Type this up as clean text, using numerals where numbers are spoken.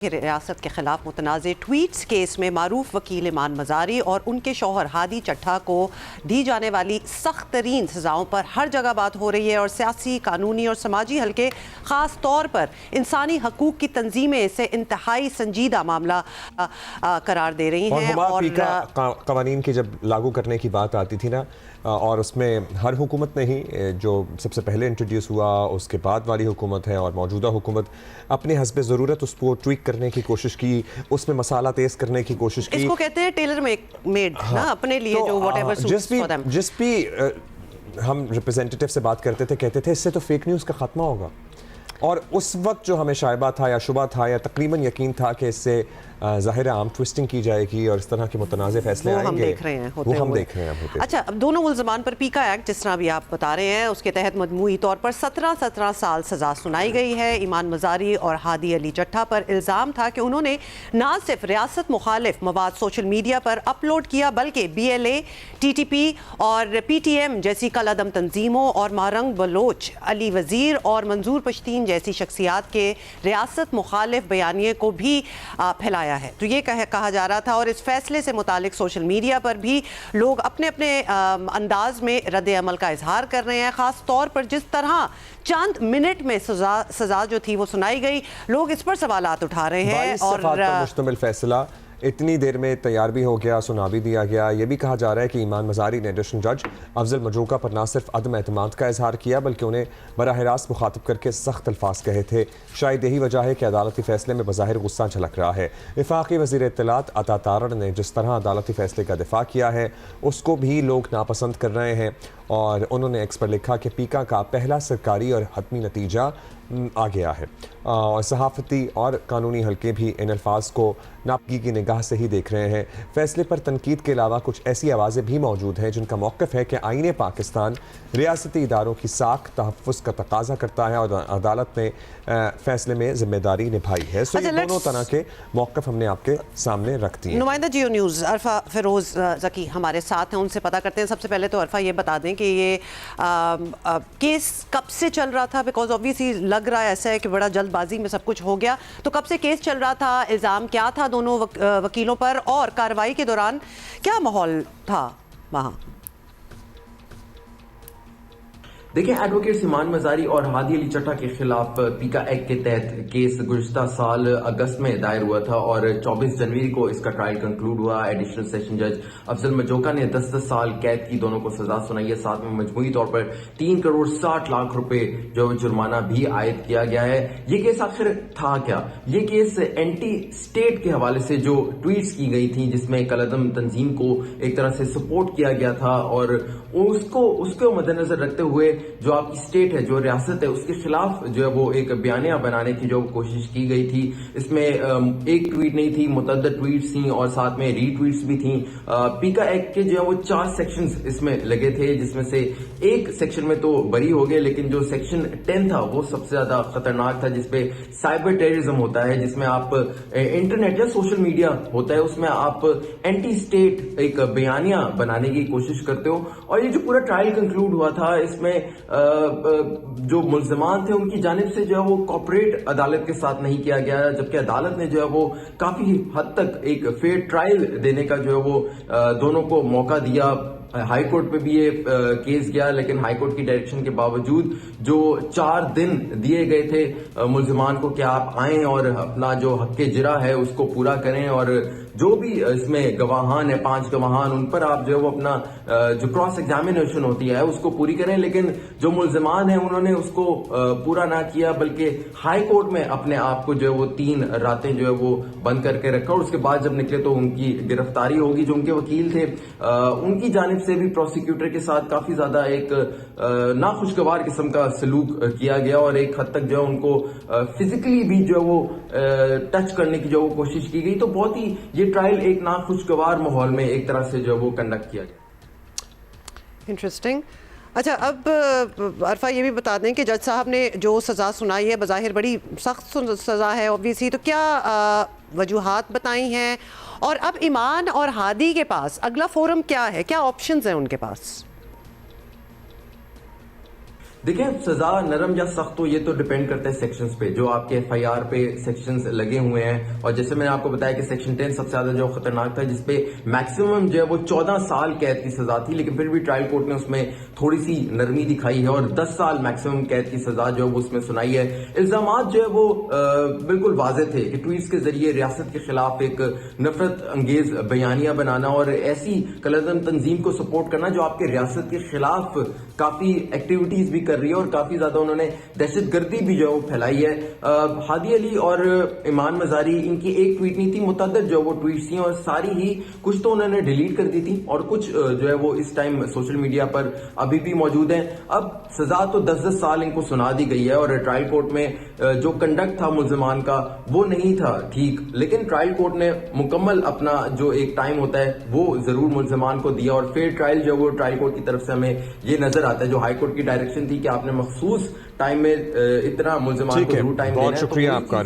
ریاست کے خلاف متنازع ٹویٹس کیس میں معروف وکیل ایمان مزاری اور ان کے شوہر ہادی چٹھا کو دی جانے والی سخت ترین سزاؤں پر ہر جگہ بات ہو رہی ہے اور سیاسی، قانونی اور سماجی حلقے خاص طور پر انسانی حقوق کی تنظیمیں اسے انتہائی سنجیدہ معاملہ قرار دے رہی ہیں۔ اور قوانین کی جب لاگو کرنے کی بات آتی تھی نا، اور اس میں ہر حکومت نے ہی جو سب سے پہلے انٹروڈیوس ہوا، اس کے بعد والی حکومت ہے اور موجودہ حکومت اپنے حسب ضرورت اس کو ٹویک کرنے کی کوشش کی، اس میں مسالہ تیز کرنے کی کوشش کی۔ اس کو کہتے ہیں ٹیلر میڈ نا، اپنے لیے جو what ever suits for them. جس بھی ہم ریپریزنٹیٹیو سے بات کرتے تھے، کہتے تھے اس سے تو فیک نیوز کا خاتمہ ہوگا، اور اس وقت جو ہمیں شائبہ تھا یا شبہ تھا یا تقریباً یقین تھا کہ اس سے ظاہر عام ٹویسٹنگ کی جائے گی اور اس طرح کے متنازع فیصلے آئیں گے، وہ ہم دیکھ رہے ہیں۔ اچھا، اب دونوں ملزمان پر پیکا ایکٹ جس طرح بھی آپ بتا رہے ہیں، اس کے تحت مجموعی طور پر 17 سال سزا سنائی گئی ہے۔ ایمان مزاری اور ہادی علی چٹھا پر الزام تھا کہ انہوں نے نہ صرف ریاست مخالف مواد سوشل میڈیا پر اپلوڈ کیا، بلکہ BLA، TTP اور PTM جیسی کالعدم تنظیموں اور مہرنگ بلوچ، علی وزیر اور منظور پشتین جیسی شخصیات کے ریاست مخالف بیانیے کو بھی پھیلایا ہے۔ تو یہ کہا جا رہا تھا، اور اس فیصلے سے متعلق سوشل میڈیا پر بھی لوگ اپنے اپنے انداز میں رد عمل کا اظہار کر رہے ہیں، خاص طور پر جس طرح چند منٹ میں سزا جو تھی وہ سنائی گئی، لوگ اس پر سوالات اٹھا رہے ہیں۔ 22 صفحات پر مشتمل فیصلہ اتنی دیر میں تیار بھی ہو گیا، سنا بھی دیا گیا۔ یہ بھی کہا جا رہا ہے کہ ایمان مزاری نے ایڈیشنل جج افضل مجوکا پر نہ صرف عدم اعتماد کا اظہار کیا، بلکہ انہیں براہ راست مخاطب کر کے سخت الفاظ کہے تھے۔ شاید یہی وجہ ہے کہ عدالتی فیصلے میں بظاہر غصہ جھلک رہا ہے۔ وفاقی وزیر اطلاعات عطا تارڑ نے جس طرح عدالتی فیصلے کا دفاع کیا ہے، اس کو بھی لوگ ناپسند کر رہے ہیں، اور انہوں نے ایکس پر لکھا کہ پیکا کا پہلا سرکاری اور حتمی نتیجہ آ گیا ہے، اور صحافتی اور قانونی حلقے بھی ان الفاظ کو ناپگی کی نگاہ سے ہی دیکھ رہے ہیں۔ فیصلے پر تنقید کے علاوہ کچھ ایسی آوازیں بھی موجود ہیں جن کا موقف ہے کہ آئین پاکستان ریاستی اداروں کی ساکھ تحفظ کا تقاضا کرتا ہے، اور عدالت نے فیصلے میں ذمہ داری نبھائی ہے۔ سو یہ دونوں طرح کے موقف ہم نے آپ کے سامنے رکھ دیے۔ نمائندہ جیو نیوز عرفہ فیروز ذکی ہمارے ساتھ ہیں، ان سے پتہ کرتے ہیں۔ سب سے پہلے تو عرفہ یہ بتا دیں کہ یہ کیس کب سے چل رہا تھا؟ بیکاز آبویسلی لگ رہا ہے ایسا ہے کہ بڑا جلد بازی میں سب کچھ ہو گیا، تو کب سے کیس چل رہا تھا؟ الزام کیا تھا دونوں وکیلوں پر، اور کارروائی کے دوران کیا ماحول تھا وہاں؟ دیکھیں، ایڈوکیٹ ایمان مزاری اور ہادی علی چٹھا کے خلاف پیکا ایکٹ کے تحت کیس گزشتہ سال اگست میں دائر ہوا تھا، اور 24 جنوری کو اس کا ٹرائل کنکلوڈ ہوا۔ ایڈیشنل سیشن جج افضل مجوکا نے 10 سال قید کی دونوں کو سزا سنائی ہے، ساتھ میں مجموعی طور پر 3 کروڑ 60 لاکھ روپے جو جرمانہ بھی عائد کیا گیا ہے۔ یہ کیس آخر تھا کیا؟ یہ کیس اینٹی اسٹیٹ کے حوالے سے جو ٹویٹس کی گئی تھیں، جس میں کالعدم تنظیم کو ایک طرح سے سپورٹ کیا گیا تھا، اور اس کو مد نظر رکھتے ہوئے جو آپ کی اسٹیٹ ہے، جو ریاست ہے، اس کے خلاف جو ہے وہ ایک بیانیہ بنانے کی جو کوشش کی گئی تھی۔ اس میں ایک ٹویٹ نہیں تھی، متعدد ٹویٹس تھیں، اور ساتھ میں ری ٹویٹس بھی تھیں۔ پیکا ایکٹ کے جو ہے وہ 4 سیکشنز اس میں لگے تھے، جس میں سے ایک سیکشن میں تو بری ہو گئے، لیکن جو سیکشن 10 تھا وہ سب سے زیادہ خطرناک تھا، جس پہ سائبر ٹیررزم ہوتا ہے، جس میں آپ انٹرنیٹ یا سوشل میڈیا ہوتا ہے، اس میں آپ اینٹی اسٹیٹ ایک بیانیہ بنانے کی کوشش کرتے ہو۔ اور یہ جو پورا ٹرائل کنکلوڈ ہوا تھا، اس میں جو ملزمان تھے ان کی جانب سے جو ہے وہ کوپریٹ عدالت کے ساتھ نہیں کیا گیا، جبکہ عدالت نے جو ہے وہ کافی حد تک ایک فیئر ٹرائل دینے کا جو ہے وہ دونوں کو موقع دیا۔ ہائی کورٹ پہ بھی یہ کیس گیا، لیکن ہائی کورٹ کی ڈائریکشن کے باوجود جو 4 دن دیے گئے تھے ملزمان کو کہ آپ آئیں اور اپنا جو حق جرا ہے اس کو پورا کریں، اور جو بھی اس میں گواہان ہیں، 5 گواہان، ان پر آپ جو ہے وہ اپنا جو کراس ایگزامینیشن ہوتی ہے اس کو پوری کریں، لیکن جو ملزمان ہیں انہوں نے اس کو پورا نہ کیا، بلکہ ہائی کورٹ میں اپنے آپ کو جو ہے وہ 3 راتیں جو ہے وہ بند کر کے رکھا، اور اس کے بعد جب نکلے تو ان کی گرفتاری ہوگی۔ جو ان کے وکیل تھے، ان کی جانب سے بھی پروسیکیوٹر کے ساتھ کافی زیادہ ایک ناخوشگوار قسم کا سلوک کیا گیا، اور ایک حد تک جو ہے ان کو فزیکلی بھی جو ہے وہ ٹچ کرنے کی جو وہ کوشش کی گئی۔ تو بہت ہی یہ ٹرائل ایک ناخوشگوار ماحول میں ایک طرح سے جو ہے وہ کنڈکٹ کیا گیا۔ انٹرسٹنگ۔ اچھا، اب عرفہ یہ بھی بتا دیں کہ جج صاحب نے جو سزا سنائی ہے بظاہر بڑی سخت سزا ہے اوبویسلی، تو کیا وجوہات بتائی ہیں، اور اب ایمان اور ہادی کے پاس اگلا فورم کیا ہے، کیا آپشنز ہیں ان کے پاس؟ دیکھیں سزا نرم یا سخت ہو یہ تو ڈیپینڈ کرتا ہے سیکشنز پہ، جو آپ کے ایف آئی آر پہ سیکشنز لگے ہوئے ہیں، اور جیسے میں نے آپ کو بتایا کہ سیکشن 10 سب سے زیادہ جو خطرناک تھا، جس پہ میکسیمم جو ہے وہ 14 سال قید کی سزا تھی، لیکن پھر بھی ٹرائل کورٹ نے اس میں تھوڑی سی نرمی دکھائی ہے اور 10 سال میکسیمم قید کی سزا جو ہے وہ اس میں سنائی ہے۔ الزامات جو ہے وہ بالکل واضح تھے کہ ٹویٹس کے ذریعے ریاست کے خلاف ایک نفرت انگیز بیانیہ بنانا اور ایسی کلعدم تنظیم کو سپورٹ کرنا جو آپ کے ریاست کے خلاف کافی ایکٹیویٹیز بھی کر رہی ہے اور کافی زیادہ انہوں نے دہشت گردی بھی جو ہے وہ پھیلائی ہے۔ ہادی علی اور ایمان مزاری، ان کی ایک ٹویٹ نہیں تھی، متعدد جو وہ ٹویٹس تھیں اور ساری ہی کچھ تو انہوں نے ڈیلیٹ کر دی تھی اور کچھ جو ہے وہ اس ٹائم سوشل میڈیا پر ابھی بھی موجود ہیں۔ اب سزا تو 10 سال ان کو سنا دی گئی ہے اور ٹرائل کورٹ میں جو کنڈکٹ تھا ملزمان کا وہ نہیں تھا ٹھیک، لیکن ٹرائل کورٹ نے مکمل اپنا جو ایک ٹائم ہوتا ہے وہ ضرور ملزمان کو دیا اور فیئر ٹرائل جو وہ ٹرائل کورٹ کی طرف سے ہمیں یہ نظر آتا ہے، جو ہائی کورٹ کی ڈائریکشن تھی کہ آپ نے مخصوص ٹائم میں اتنا ملزمان کو ضرور ٹائم دینا ہے۔ بہت شکریہ آپ کا۔